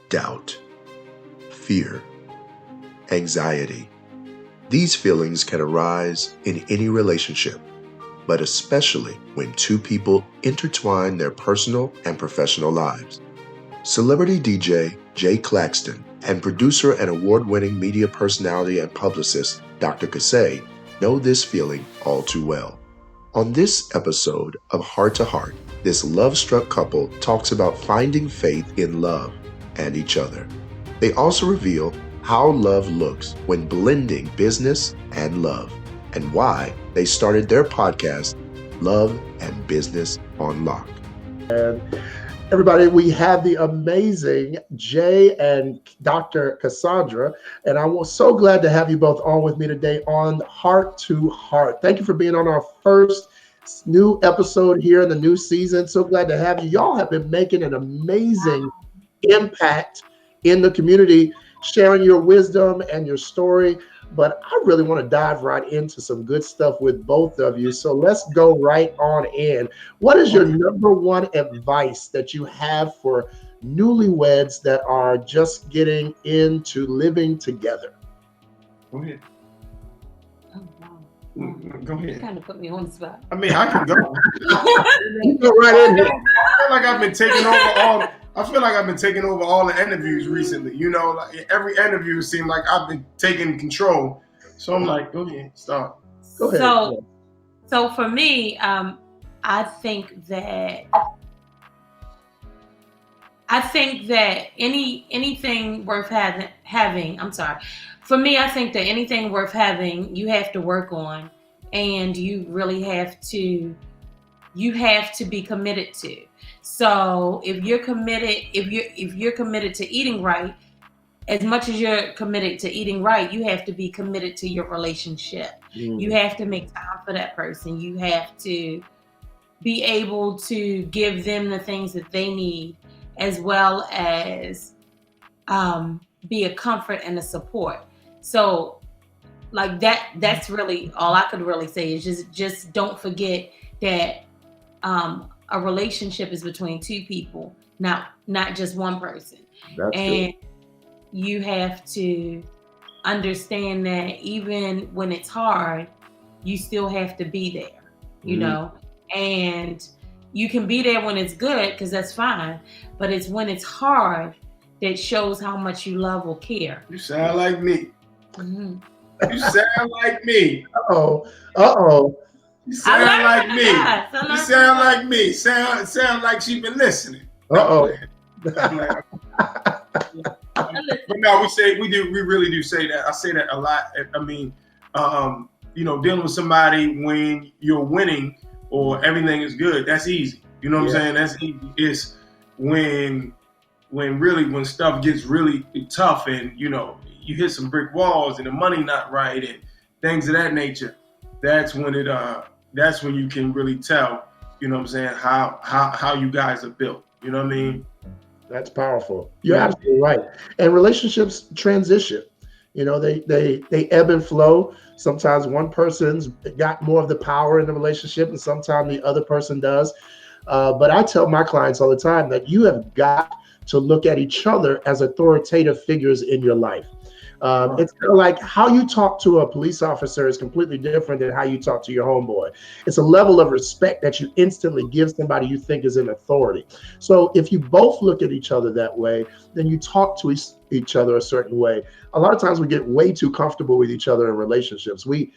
doubt, fear, anxiety. These feelings can arise in any relationship, but especially when two people intertwine their personal and professional lives. Celebrity DJ Jay Claxton and producer and award-winning media personality and publicist Dr. Casay know this feeling all too well. On this episode of Heart to Heart, this love-struck couple talks about finding faith in love and each other. They also reveal how love looks when blending business and love, and why they started their podcast, Love and Business on Lock. And everybody, we have the amazing Jay and Dr. Cassandra, and I was so glad to have you both on with me today on Heart to Heart. Thank you for being on our first new episode here in the new season. So glad to have you. Y'all have been making an amazing impact in the community, sharing your wisdom and your story. But I really want to dive right into some good stuff with both of you. So let's go right on in. What is your number one advice that you have for newlyweds that are just getting into living together? Go ahead. Oh, wow. Go ahead. You kind of put me on the spot. I mean, I can go. You go right in here. I feel like I've been taking over all the interviews recently. You know, like every interview seemed like I've been taking control. So I'm like, go ahead, start. Go ahead. So for me, I think that anything worth having. I'm sorry. For me, I think that anything worth having, you have to work on, and you really have to be committed to. So if you're committed to eating right, as much as you're committed to eating right, you have to be committed to your relationship. You have to make time for that person. You have to be able to give them the things that they need, as well as be a comfort and a support. So like that's really all I could really say is just don't forget that a relationship is between two people, not just one person. That's and good. You have to understand that even when it's hard, you still have to be there, you know, and you can be there when it's good, because that's fine, but it's when it's hard that shows how much you love or care. You sound like me. Mm-hmm. You sound like me. Uh-oh. You sound like me. You sound like me. Sound like she been listening. Uh-oh. But no, we really do say that. I say that a lot. I mean, you know, dealing with somebody when you're winning or everything is good, that's easy. You know what I'm saying? That's easy. It's when stuff gets really tough and, you know, you hit some brick walls and the money not right and things of that nature. That's when you can really tell, you know what I'm saying, how you guys are built. You know what I mean? That's powerful. You're absolutely right. And relationships transition. You know, they ebb and flow. Sometimes one person's got more of the power in the relationship, and sometimes the other person does. But I tell my clients all the time that you have got to look at each other as authoritative figures in your life. It's kind of like how you talk to a police officer is completely different than how you talk to your homeboy. It's a level of respect that you instantly give somebody you think is in authority. So if you both look at each other that way, then you talk to each other a certain way. A lot of times we get way too comfortable with each other in relationships. We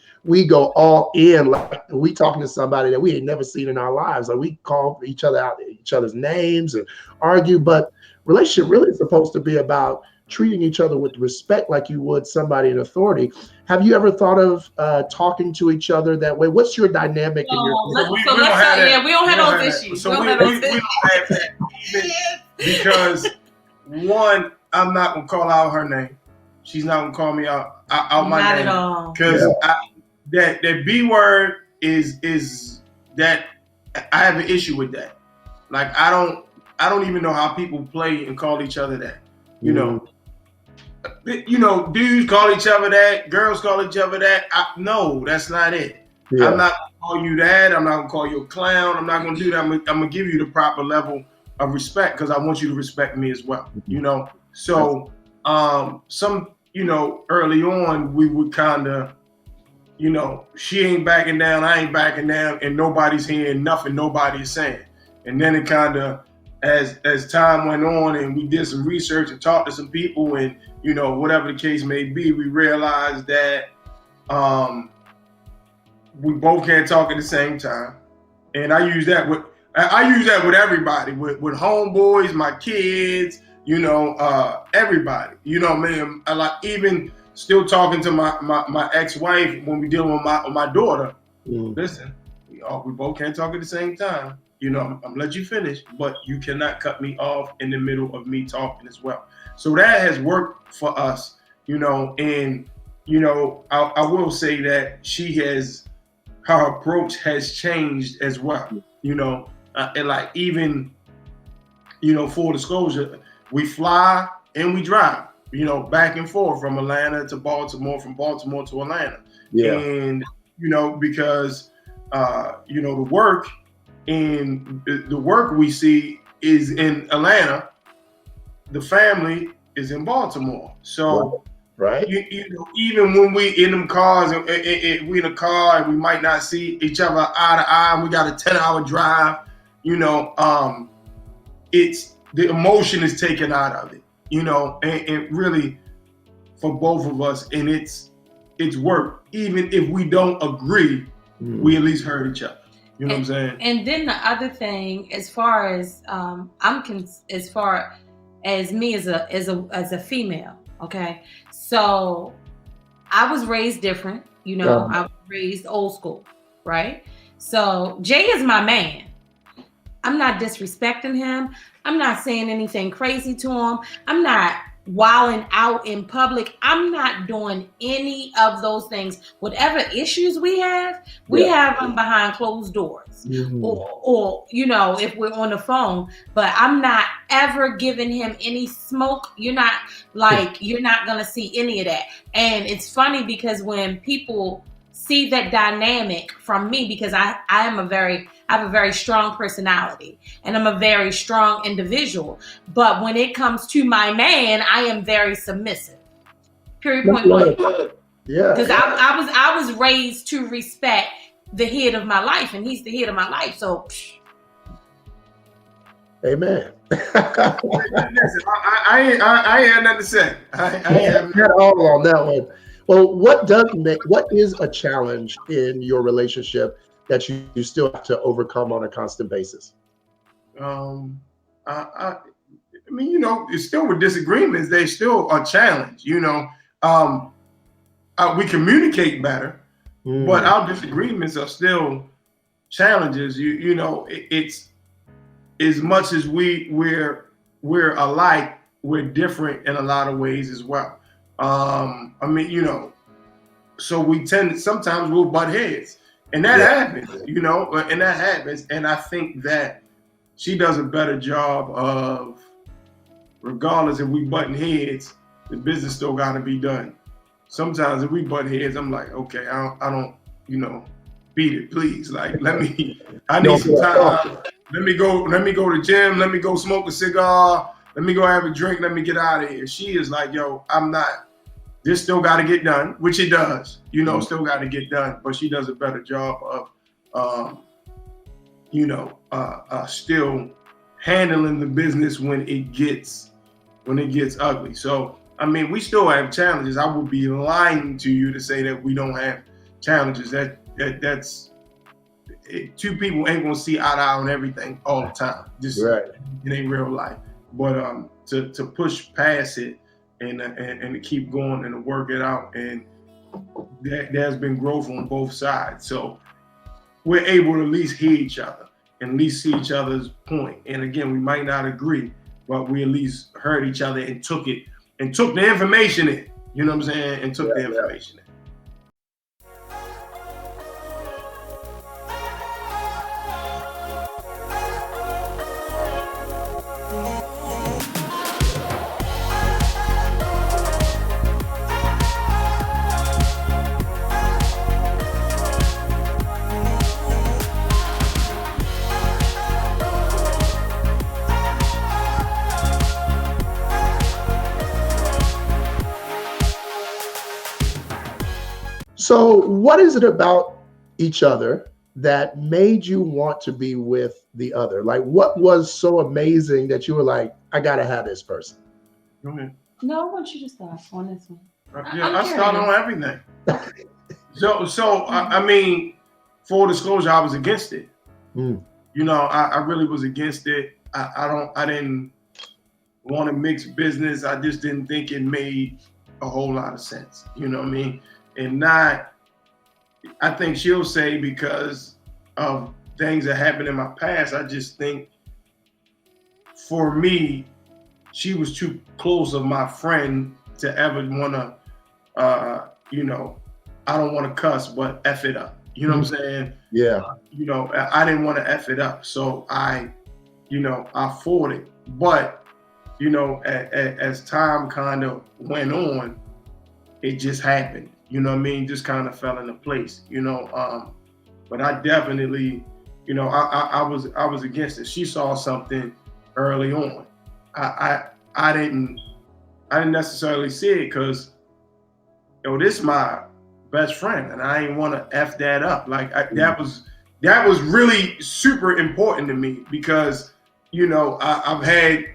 go all in, like we talking to somebody that we ain't never seen in our lives. Like we call each other out each other's names and argue, but relationship really is supposed to be about treating each other with respect like you would somebody in authority. Have you ever thought of talking to each other that way? What's your dynamic in your we don't have those issues. So we don't have that even because one, I'm not gonna call out her name. She's not gonna call me out my not name. Not at all. Because that B word is that I have an issue with that. Like I don't even know how people play and call each other that. You know. You know, dudes call each other that, girls call each other that. No, that's not it. I'm not gonna call you that. I'm not gonna call you a clown. I'm not gonna do that. I'm gonna give you the proper level of respect because I want you to respect me as well. You know, so some, you know, early on we would kind of, you know, she ain't backing down, I ain't backing down, and nobody's hearing nothing nobody's saying. And then it kind of, as time went on and we did some research and talked to some people and, you know, whatever the case may be, we realized that we both can't talk at the same time. And I use that with everybody, with homeboys, my kids, you know, everybody. You know, man, I like even still talking to my ex-wife when we dealing with my daughter. Listen, we both can't talk at the same time. You know, I'm gonna let you finish, but you cannot cut me off in the middle of me talking as well. So that has worked for us, you know, and, you know, I will say that her approach has changed as well, you know, and like even, you know, full disclosure, we fly and we drive, you know, back and forth from Atlanta to Baltimore, from Baltimore to Atlanta. Yeah. And, you know, because, you know, the work we see is in Atlanta, the family is in Baltimore. So, right. You know, even when we in them cars, and we in a car and we might not see each other eye to eye, and we got a 10-hour drive, you know, it's the emotion is taken out of it, you know, and really for both of us, and it's work. Even if we don't agree, we at least heard each other. You know what I'm saying? And then the other thing, as far as as far as me as a female, okay, so I was raised different. You know, I was raised old school, right? So Jay is my man. I'm not disrespecting him. I'm not saying anything crazy to him. I'm not wilding out in public. I'm not doing any of those things. Whatever issues we have them behind closed doors, or you know, if we're on the phone. But I'm not ever giving him any smoke. You're not gonna see any of that. And it's funny because when people see that dynamic from me, because I have a very strong personality and I'm a very strong individual. But when it comes to my man, I am very submissive. Period. Point blank. Yeah. Because I was raised to respect the head of my life, and he's the head of my life. So, amen. Listen, I ain't had nothing to say. I had all on that one. Well, what is a challenge in your relationship that you still have to overcome on a constant basis? I mean, you know, it's still with disagreements. They still a challenge. You know, we communicate better, but our disagreements are still challenges. You know, it's as much as we're alike, we're different in a lot of ways as well. I mean, you know, so sometimes we'll butt heads, and that happens, you know, and that happens. And I think that she does a better job of, regardless if we butting heads, the business still got to be done. Sometimes if we butt heads, I'm like, okay, I don't, you know, beat it, please. Like, I need some time. Let me go to the gym. Let me go smoke a cigar. Let me go have a drink. Let me get out of here. She is like, yo, this still got to get done, which it does, you know, still got to get done. But she does a better job of, you know, still handling the business when it gets ugly. So, I mean, we still have challenges. I would be lying to you to say that we don't have challenges. That's two people ain't gonna see eye to eye on everything all the time. Just it ain't real life. But to push past it and to keep going and to work it out, and there's been growth on both sides. So we're able to at least hear each other and at least see each other's point. And again, we might not agree, but we at least heard each other and took the information in. You know what I'm saying? And took the information in. So what is it about each other that made you want to be with the other? Like, what was so amazing that you were like, I gotta have this person? Go ahead. No, I want you to start on this one. I start on everything. I mean, full disclosure, I was against it. Mm. You know, I really was against it. I didn't want to mix business. I just didn't think it made a whole lot of sense. You know what I mean? And not, I think she'll say because of things that happened in my past, I just think for me, she was too close of my friend to ever want to, you know, I don't want to cuss, but F it up. You know what I'm saying? Yeah. You know, I didn't want to F it up. So I fought it. But, you know, as time kind of went on, it just happened. You know what I mean? Just kind of fell into place, you know. But I definitely, you know, I was against it. She saw something early on. I didn't necessarily see it because, yo, this is my best friend, and I didn't want to F that up. Like that was really super important to me because, you know, I've had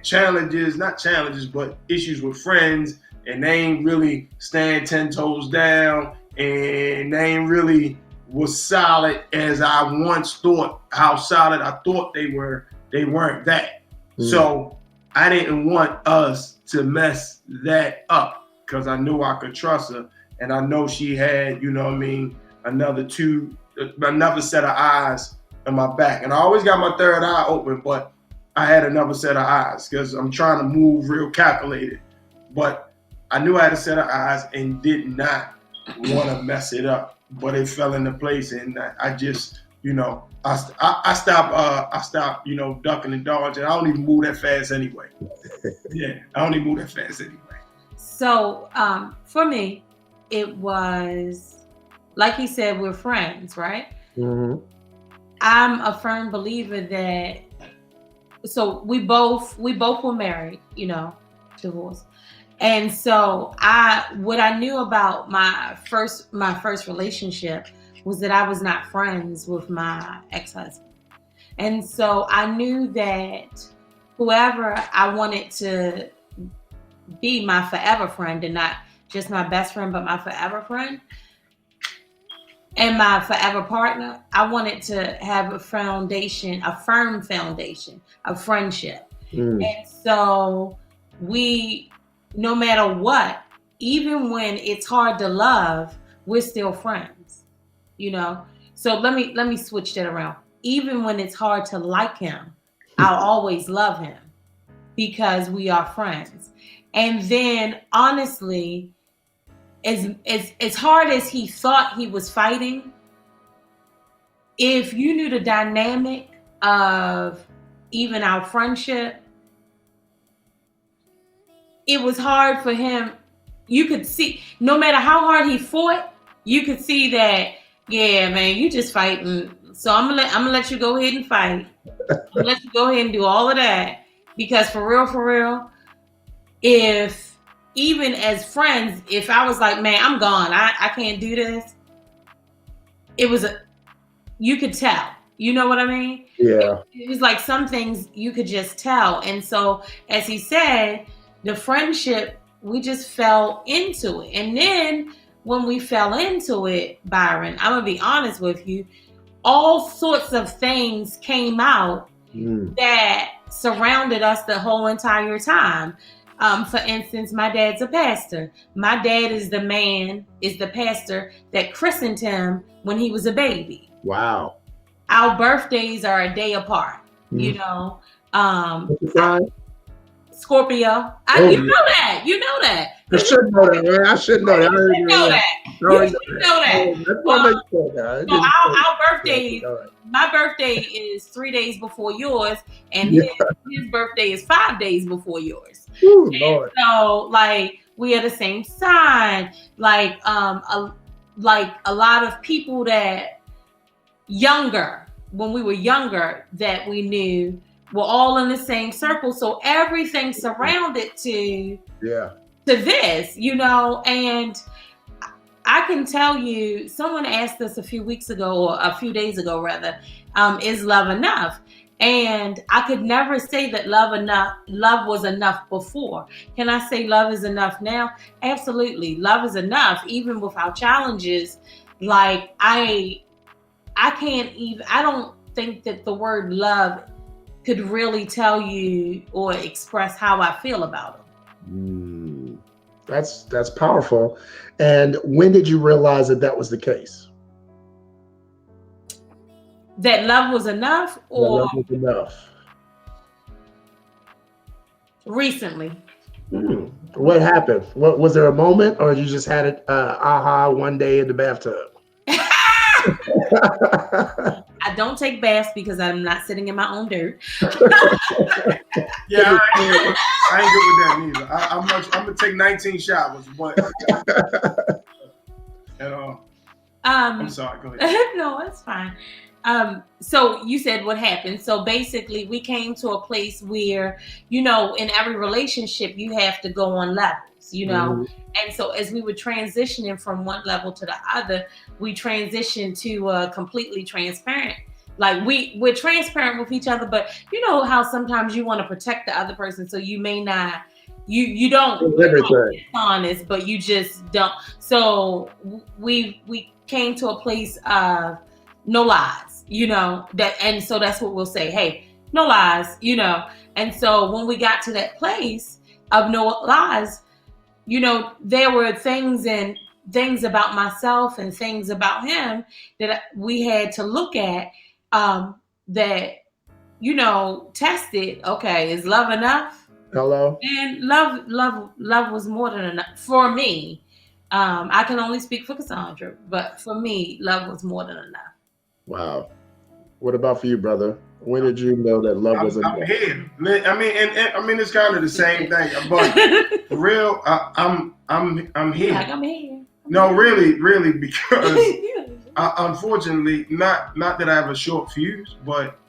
not challenges, but issues with friends, and they ain't really stand 10 toes down, and they ain't really was solid as I once thought how solid I thought they were. They weren't that. So I didn't want us to mess that up because I knew I could trust her. And I know she had, you know what I mean, another set of eyes on my back. And I always got my third eye open, but I had another set of eyes because I'm trying to move real calculated. But I knew I had a set of eyes and did not want to mess it up. But it fell into place, and I just, you know, I stopped, you know, ducking and dodging. I don't even move that fast anyway. Yeah, I don't even move that fast anyway. So for me, it was, like he said, we're friends, right? Mm-hmm. I'm a firm believer that, so we both were married, you know, divorced. And so what I knew about my first relationship was that I was not friends with my ex-husband. And so I knew that whoever I wanted to be my forever friend, and not just my best friend, but my forever friend and my forever partner, I wanted to have a firm foundation of friendship. And so no matter what, even when it's hard to love, we're still friends, you know? So let me switch that around. Even when it's hard to like him, I'll always love him because we are friends. And then honestly, as hard as he thought he was fighting, if you knew the dynamic of even our friendship, it was hard for him. You could see, no matter how hard he fought, you could see that, yeah, man, you just fighting. So I'm gonna let you go ahead and fight. I'm gonna let you go ahead and do all of that. Because for real, if even as friends, if I was like, man, I'm gone, I can't do this, you could tell. You know what I mean? Yeah. It was like some things you could just tell. And so, as he said, the friendship, we just fell into it. And then when we fell into it, Byron, I'm going to be honest with you, all sorts of things came out that surrounded us the whole entire time. For instance, my dad's a pastor. My dad is the pastor that christened him when he was a baby. Wow. Our birthdays are a day apart, you know. What's your sign? Scorpio. You know that. I should know that, man. I should know that. You know that. You know that. So our birthdays, my birthday is 3 days before yours, and his birthday is 5 days before yours. Ooh, Lord. So, like, we are the same sign. Like a lot of people that when we were younger that we knew were all in the same circle. So everything surrounded to this, you know, and I can tell you, someone asked us a few weeks ago, or a few days ago rather, is love enough? And I could never say that love was enough before. Can I say love is enough now? Absolutely. Love is enough, even with our challenges. Like I don't think that the word love could really tell you or express how I feel about it. That's powerful. And when did you realize that was the case? That love was enough, or That love was enough. recently? What happened? What was there a moment, or you just had it aha one day in the bathtub? I don't take baths because I'm not sitting in my own dirt. Yeah, I ain't good with that neither. I'm gonna take 19 showers, but I'm sorry. Go ahead. No, it's fine. So you said what happened. So basically, we came to a place where, in every relationship, you have to go on levels, And so as we were transitioning from one level to the other, we transitioned to completely transparent. Like we're transparent with each other, but you know how sometimes you want to protect the other person, so you may not, you don't be honest, but you just don't. So we came to a place of no lies, and so that's what we'll say. Hey, no lies, And so when we got to that place of no lies, there were things about myself and things about him that we had to look at, that, tested. Okay, is love enough? Hello? And love was more than enough for me. I can only speak for Cassandra, but for me, love was more than enough. Wow. What about for you, brother? When did you know that love was enough? I'm here. I mean, it's kind of the same thing, but for real, I'm here. Like I'm here. No, really, because unfortunately, not that I have a short fuse, but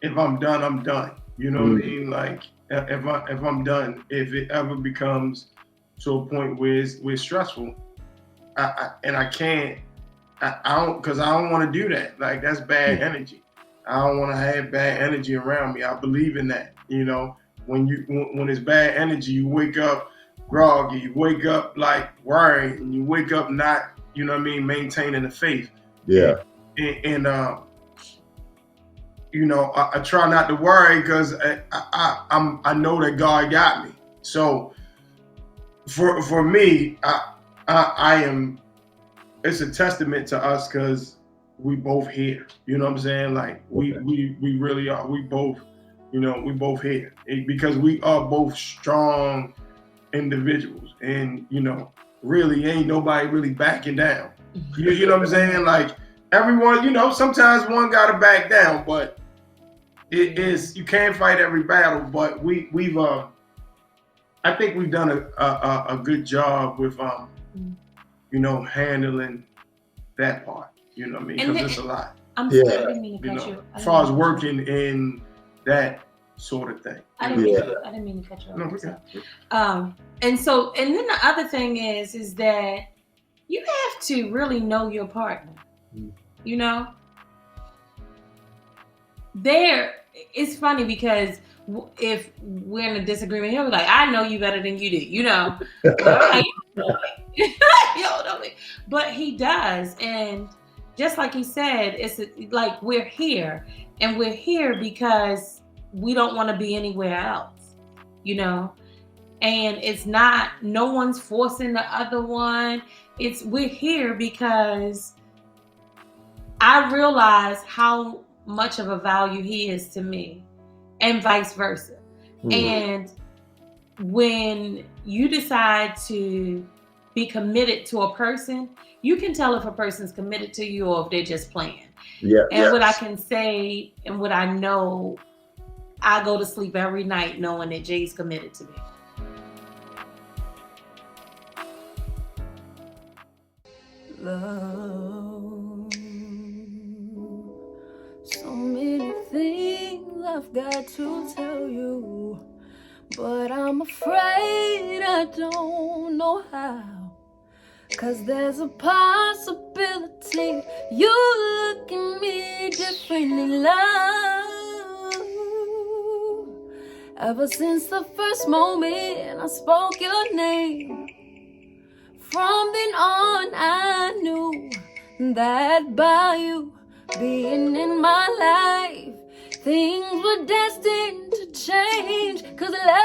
if I'm done, I'm done. You know what I mean? Like if I'm done, if it ever becomes to a point where it's stressful, I don't, because I don't want to do that. Like that's bad energy. I don't want to have bad energy around me. I believe in that. When it's bad energy, you wake up groggy, you wake up like worrying, and you wake up not, maintaining the faith. Yeah. And I try not to worry because I know that God got me. So for me, I am. It's a testament to us because we both here. You know what I'm saying? Like we really are. We both, we both here because we are both strong individuals, and really ain't nobody really backing down. You know what I'm saying? Like everyone, sometimes one gotta back down, but it is, you can't fight every battle. But we've I think we've done a good job with handling that part. You know what I mean? Because it's a lot. I'm sorry, I didn't mean to cut you. As far as working in that sort of thing. I didn't mean to cut you off. No, and then the other thing is that you have to really know your partner. It's funny because if we're in a disagreement, he'll be like, I know you better than you do, Like, you don't know me. But he does. And just like he said, it's like we're here. And we're here because we don't want to be anywhere else, And it's not, no one's forcing the other one. We're here because I realize how much of a value he is to me, and vice versa. And when you decide to be committed to a person, you can tell if a person's committed to you or if they're just playing. What I can say and what I know, I go to sleep every night knowing that Jay's committed to me. Love, so many things I've got to tell you, but I'm afraid I don't know how. 'Cause there's a possibility you look at me differently, love. Ever since the first moment I spoke your name, from then on I knew that by you being in my life, things were destined to change. 'Cause love,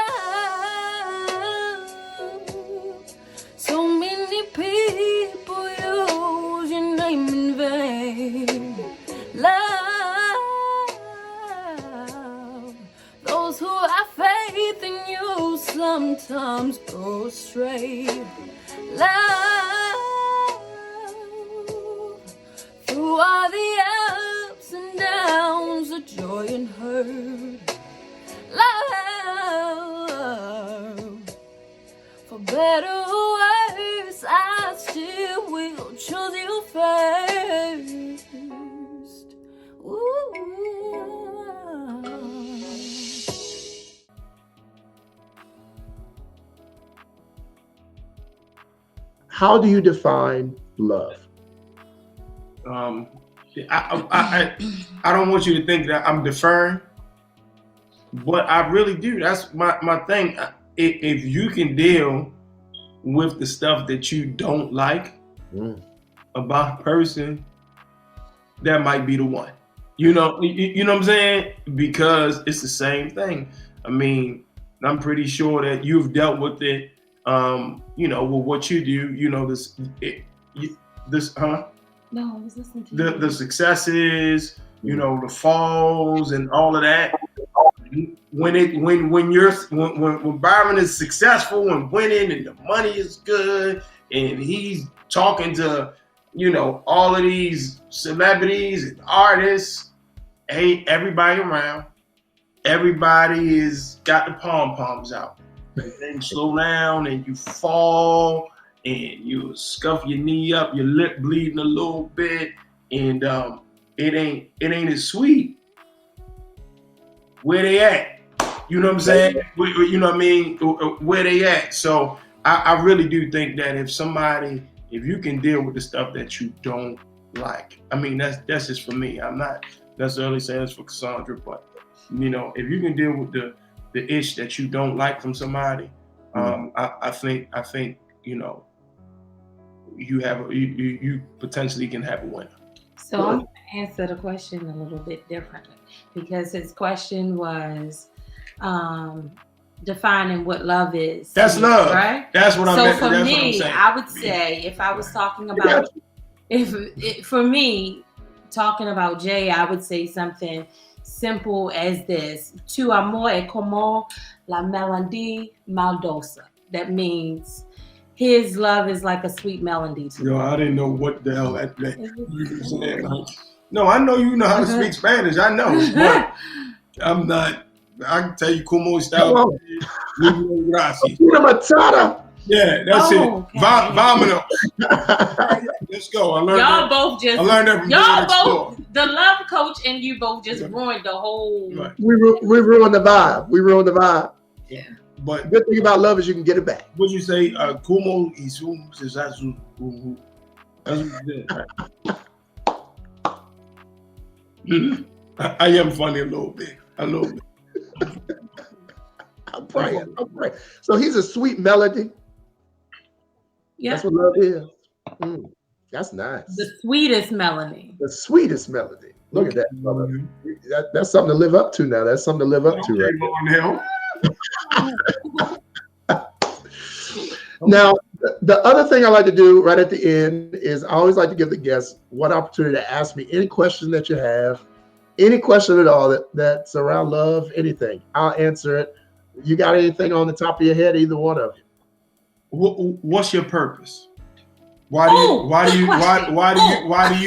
so many people use your name in vain. Love, those who have faith in you sometimes go astray. Love, through all the ups and downs, the joy and hurt. Love, for better or worse, I still will choose you first. Ooh. How do you define love? I don't want you to think that I'm deferring, but I really do. That's my thing. If you can deal with the stuff that you don't like about a person, that might be the one. You know what I'm saying? Because it's the same thing. I mean, I'm pretty sure that you've dealt with it. With what you do. No, I was listening to the successes, the falls and all of that. When Byron is successful and winning and the money is good and he's talking to all of these celebrities and artists, ain't everybody around. Everybody is got the pom-poms out. And then slow down and you fall and you scuff your knee up, your lip bleeding a little bit, and it ain't as sweet. Where they at? You know what I'm saying? You know what I mean? Where they at? So I really do think that if you can deal with the stuff that you don't like, I mean that's just for me. I'm not necessarily saying it's for Cassandra, but if you can deal with the ish that you don't like from somebody, I think you potentially can have a winner. So I'm going to answer the question a little bit differently, because his question was defining what love is. That's love, right? That's what I'm saying. So for me, I would say if I was talking about, for me, talking about Jay, I would say something simple as this: Tu amor es como la melodía maldosa. That means his love is like a sweet melody to me. I didn't know what the hell that meant. You were saying, no, I know you know how to speak Spanish. I know, but I'm not. I can tell you como está. Yeah, that's it. Okay. Vámonos. Let's go. I learned y'all that. both just. I learned that from y'all both. The love coach and you both just ruined the whole. Right. We ruined the vibe. We ruined the vibe. Yeah. But good thing about love is you can get it back. What'd you say? Como y su cesasu. I am funny a little bit. I'm praying. So he's a sweet melody. Yeah. That's what love is. That's nice. The sweetest melody. The sweetest melody. Look at that, brother. That's something to live up to now. That's something to live up to right now. Now, the other thing I like to do right at the end is I always like to give the guests one opportunity to ask me any question that you have, any question at all that's around love, anything. I'll answer it. You got anything on the top of your head, either one of you? What's your purpose? Why do you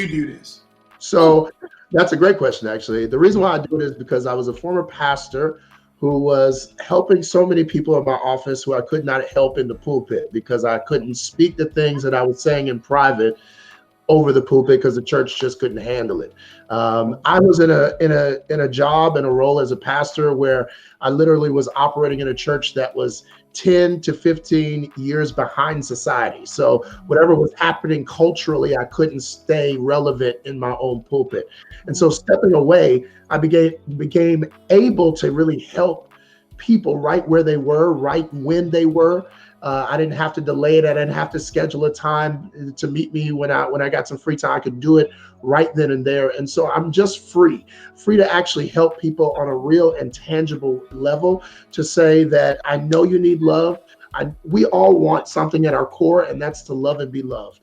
do this? So that's a great question, actually. The reason why I do it is because I was a former pastor who was helping so many people in my office who I could not help in the pulpit because I couldn't speak the things that I was saying in private over the pulpit because the church just couldn't handle it. I was in a job and a role as a pastor where I literally was operating in a church that was 10 to 15 years behind society. So whatever was happening culturally, I couldn't stay relevant in my own pulpit. And so stepping away, I became able to really help people right where they were, right when they were. I didn't have to delay it. I didn't have to schedule a time to meet me when I got some free time. I could do it right then and there. And so I'm just free to actually help people on a real and tangible level, to say that I know you need love. We all want something at our core, and that's to love and be loved.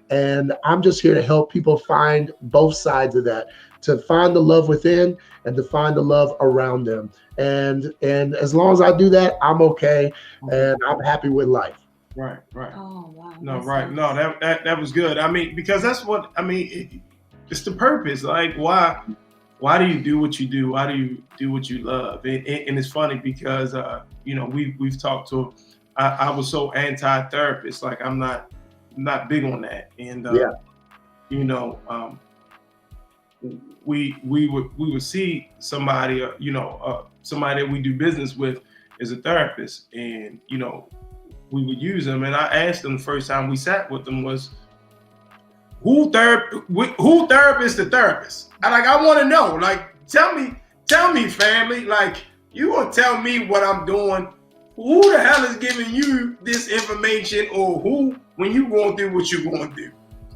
And I'm just here to help people find both sides of that, to find the love within and to find the love around them. And as long as I do that, I'm okay, and I'm happy with life. Right. Oh wow. No, right. No, that was good. I mean, because that's what I mean. It's the purpose. Like, why do you do what you do? Why do you do what you love? And it's funny because we've talked to. I was so anti-therapist. Like, I'm not big on that. And we would see somebody, somebody that we do business with as a therapist, and we would use them. And I asked them the first time we sat with them was, who therapist the therapist? I want to know. Like, tell me, family. Like, you gonna tell me what I'm doing? Who the hell is giving you this information, or who, when you going through what you're going through?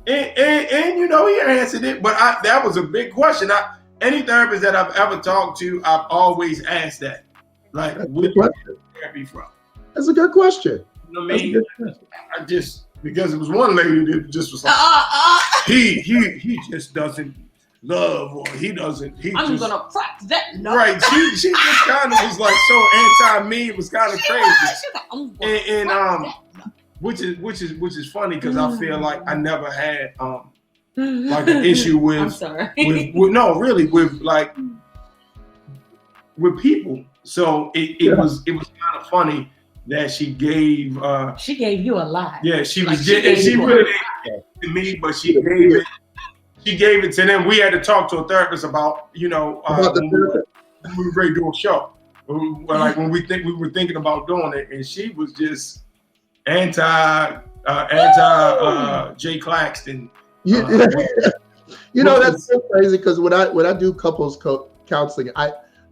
And he answered it, but that was a big question. Any therapist that I've ever talked to, I've always asked that. Like, where do you therapy from? That's a good question. You know what I mean? I just, because it was one lady that just was like, he just doesn't love, or I'm gonna practice that. No. Right. She just kind of was like so anti-me. It was kind of crazy. And which is funny, because I feel like I never had like an issue with. I'm sorry. with people. So it was kind of funny that she gave you a lot. Yeah, she really didn't give it to me, but she gave it to them. We had to talk to a therapist about when we were ready to do a show. Like, when we were thinking about doing it, and she was just anti Jay Claxton. That's so crazy, because when I do couples counseling,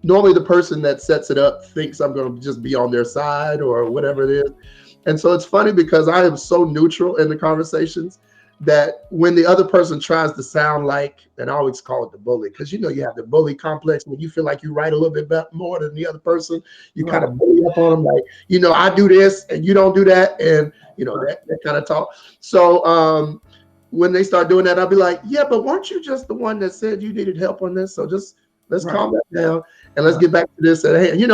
normally the person that sets it up thinks I'm going to just be on their side or whatever it is. And so it's funny, because I am so neutral in the conversations that when the other person tries to sound like, and I always call it the bully, because you have the bully complex, when you feel like you write a little bit more than the other person, you kind of bully up on them, like, I do this and you don't do that, and that kind of talk. So when they start doing that, I'll be like, yeah, but weren't you just the one that said you needed help on this? So just let's calm that down, and let's get back to this. And hey, you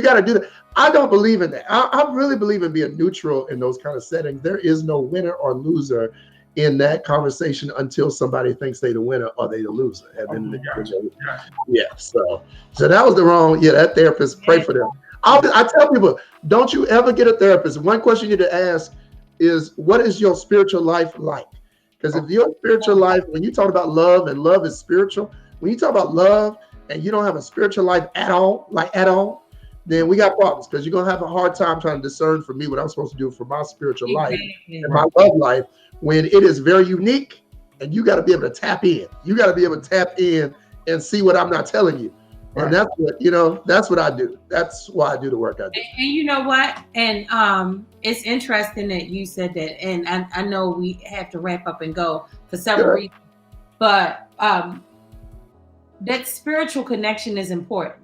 got to do that. I don't believe in that. I really believe in being neutral in those kind of settings. There is no winner or loser in that conversation until somebody thinks they the winner or they the loser. So that was the wrong. Yeah, that therapist, pray for them. I tell people, don't you ever get a therapist. One question you need to ask is, what is your spiritual life like? Because if your spiritual life, when you talk about love, and love is spiritual, when you talk about love and you don't have a spiritual life at all, then we got problems, because you're going to have a hard time trying to discern for me what I'm supposed to do for my spiritual life and my love life, when it is very unique, and you got to be able to tap in. You got to be able to tap in and see what I'm not telling you. Right. And that's what, that's what I do. That's why I do the work I do. And you know what? And it's interesting that you said that. And I know we have to wrap up and go for several reasons, but that spiritual connection is important,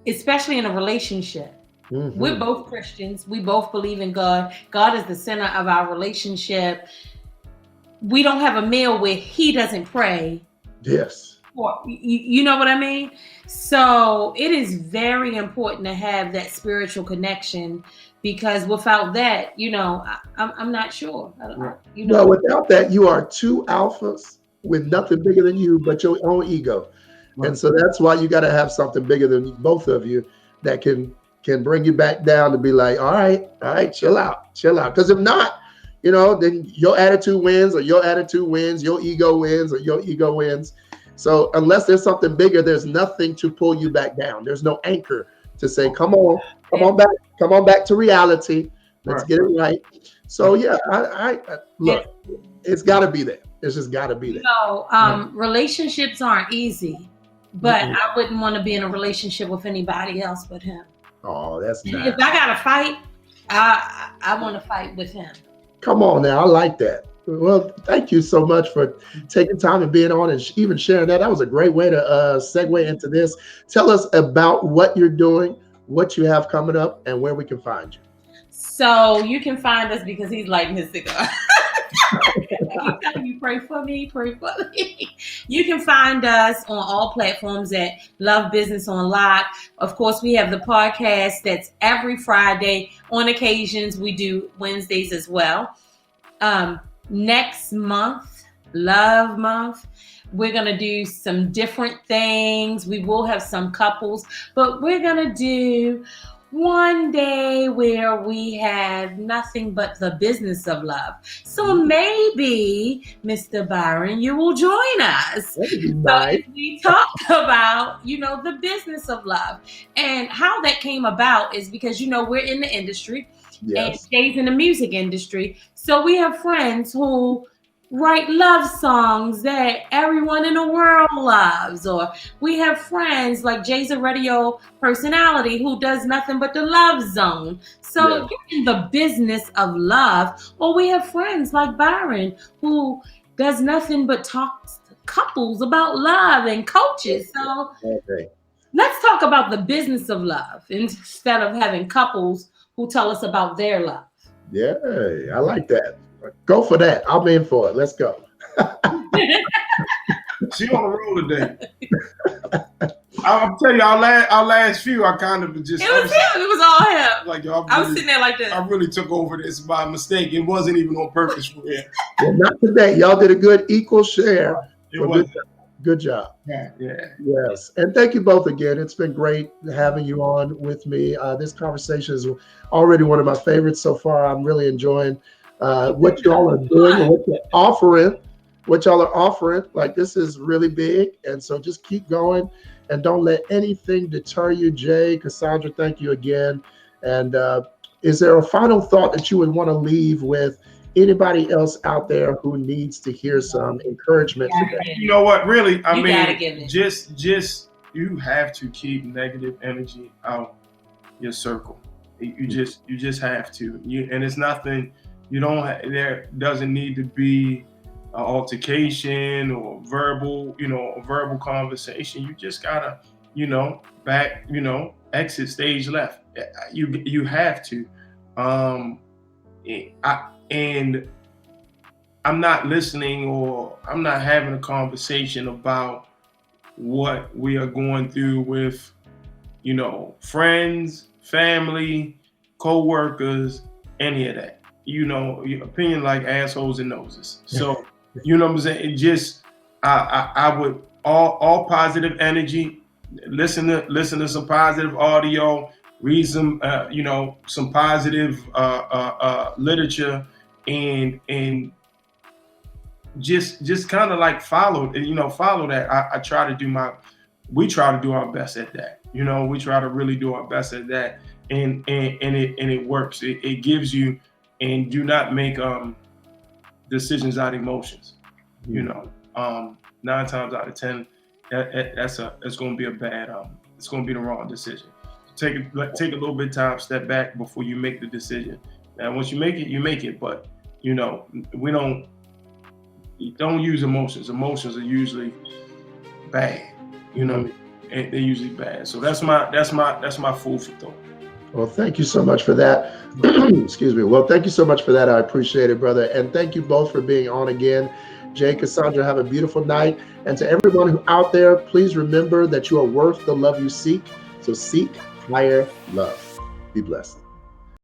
especially in a relationship. Mm-hmm. We're both Christians. We both believe in God. God is the center of our relationship. We don't have a meal where he doesn't pray. Yes. Or, you know what I mean? So it is very important to have that spiritual connection, because without that, I'm not sure. Well, without that, you are two alphas with nothing bigger than you but your own ego. Right. And so that's why you got to have something bigger than both of you that can bring you back down to be like, all right, chill out. Because if not, then your attitude wins, or your attitude wins, your ego wins, or your ego wins. So unless there's something bigger, there's nothing to pull you back down. There's no anchor to say, come on back to reality. Let's get it right. So yeah, I look, it's got to be there. It's just got to be there. Relationships aren't easy, but I wouldn't want to be in a relationship with anybody else but him. Oh, that's nice. If I got to fight, I want to fight with him. Come on now, I like that. Well, thank you so much for taking time and being on and even sharing that. That was a great way to segue into this. Tell us about what you're doing, what you have coming up, and where we can find you. So you can find us because he's lighting his cigar. He's telling you, pray for me. You can find us on all platforms at Love Business on Lock. Of course, we have the podcast that's every Friday. On occasions, we do Wednesdays as well. Next month, Love Month, we're going to do some different things. We will have some couples, but we're going to do one day where we have nothing but the business of love. So maybe, Mr. Byron, you will join us. Nice. So we talk about, the business of love. And how that came about is because, we're in the industry. Yes. And Jay's in the music industry. So we have friends who write love songs that everyone in the world loves. Or we have friends like Jay's a radio personality who does nothing but the Love Zone. So you're in the business of love. Or we have friends like Byron who does nothing but talks to couples about love and coaches. So let's talk about the business of love instead of having couples who tell us about their love. Yeah, I like that. Go for that. I'm in for it. Let's go. She on the roll today. I'll tell you, our last few, I kind of just. It was him. It was all him. Like, yo, I was sitting there like this. I really took over this by mistake. It wasn't even on purpose for him. Well, not today. Y'all did a good equal share. It was. Good job. Yeah. Yes. And thank you both again. It's been great having you on with me. This conversation is already one of my favorites so far. I'm really enjoying what y'all are doing and what y'all are offering. Like, this is really big. And so just keep going and don't let anything deter you. Jay, Cassandra, thank you again. And is there a final thought that you would want to leave with anybody else out there who needs to hear some encouragement today? You know what? Really, I mean, just you have to keep negative energy out your circle. You just have to. And it's nothing. There doesn't need to be an altercation or verbal conversation. You just gotta, exit stage left. You have to. And I'm not listening or I'm not having a conversation about what we are going through with, friends, family, co-workers, any of that. Your opinion like assholes and noses. So, you know what I'm saying? It just, I would, all positive energy, listen to some positive audio, read some, some positive literature, and just kind of like follow that. We try to do our best at that. We try to really do our best at that, and it works. It gives you, and do not make decisions out of emotions. 9 times out of 10, it's going to be a bad. It's going to be the wrong decision. Take a little bit of time, step back before you make the decision. And once you make it. But we don't use emotions. Emotions are usually bad. And they're usually bad. So that's my food for thought. Well, thank you so much for that. Excuse me. Well, thank you so much for that. I appreciate it, brother. And thank you both for being on again. Jay, Cassandra, have a beautiful night. And to everyone who out there, please remember that you are worth the love you seek. So seek higher love. Be blessed.